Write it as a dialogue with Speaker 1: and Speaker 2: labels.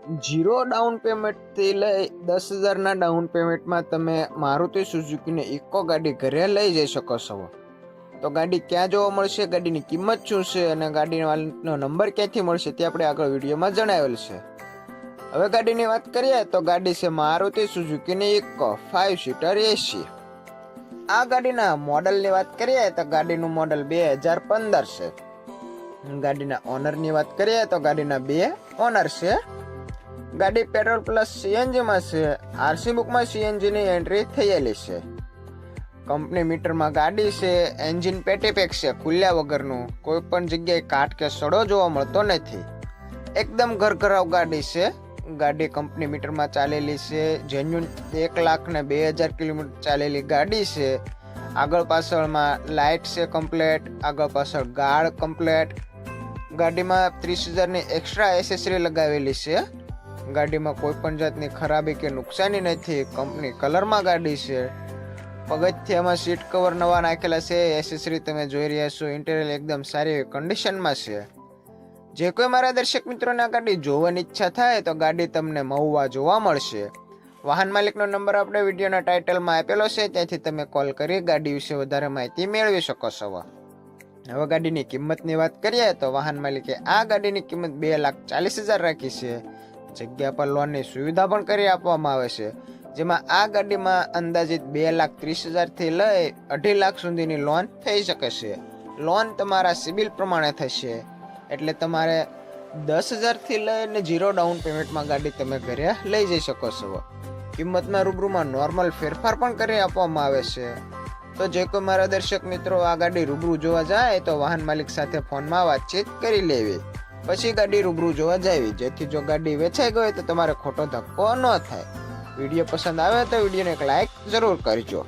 Speaker 1: Zero down payment थी लई 10,000 ना डाउन पेमेंट में तमे मारुति सुजुकी ने इको गाड़ी घरे लई जई शको छो। तो गाड़ी क्या जोवा मळशे, गाड़ीनी किंमत शुं छे अने गाड़ीनो नंबर क्यांथी मळशे ते आपणे आगळ विडियोमां जणावेल छे। हवे गाड़ीनी वात करीए तो गाड़ी छे मारुति सुजुकी ની इको 5 सीटर एसी। आ गाड़ीना मॉडलनी वात करीए तो गाड़ीनुं मॉडल 2015 छे। गाड़ीना ओनरनी वात करीए तो गाड़ीना 2 ओनर छे। गाड़ी पेट्रोल प्लस सीएनजी में छे। आरसी बुक में सीएनजी नी एंट्री थयेली छे। कंपनी मीटर में गाड़ी छे। एंजीन पेटी पेक छे, खुल्या वगरनु। कोई पण जग्याए काट के सड़ो जोवा मळतो नथी। एकदम घरघराव गाड़ी छे। गाड़ी कंपनी मीटर में चालेली छे। जेन्युइन 1,02,000 किलोमीटर चालेली गाड़ी छे। आगळ पाछळ में लाइट छे कम्प्लीट, आगळ पाछळ गार्ड कम्प्लीट। गाड़ी में 30,000 ની एक्स्ट्रा एसेसरी लगावेली छे। गाड़ी में कोई पण जातनी खराबी के नुकसानी नहीं। कंपनी कलर में गाड़ी छे। पगथिया में सीट कवर नवा नाखेला छे। एसेसरी तमे जोई रह्या छो। इंटीरियर एकदम सारी कंडीशन में छे। जे कोई मारा दर्शक मित्रों ने गाड़ी जोવાની इच्छा थाय तो गाड़ी तमने महुवा जोवा मळशे। वाहन मालिकनो नंबर आपणे विडियोना टाइटल में आपेलो छे, त्याथी तमे कॉल करी गाड़ी विषे वधारे माहिती मेळवी शको छो। हवे गाड़ीनी किंमतनी वात करीए तो वाहन मालिके आ गाड़ीनी किंमत 2,40,000 राखी छे। जग्या पर लोननी सुविधा पण करी आपवामां आवे छे, जेमां आ गाड़ीमां अंदाजित 2,30,000 थी लई 2.5 लाख सुधीनी लोन थई शके छे। लोन तमारा सिबिल प्रमाणे थशे, एटले तमारे 10,000 थी लईने जीरो डाउन पेमेंट में गाड़ी तमे घरे लई जई शको छो। किंमतना रूबरूमां नॉर्मल फेरफार पण करी आपवामां आवे छे। तो जे कोई मारा दर्शक मित्रों आ गाड़ी रूबरू जोवा जाए तो वाहन मालिक साथे फोन में बातचीत करी लेवी, पछी गाड़ी रूबरू जोवा जावी, जेथी जो गाड़ी वेचाई गई तो तमारे खोटो धक्को न थाय। विडियो पसंद आवे तो विडियोने एक लाइक जरूर करजो।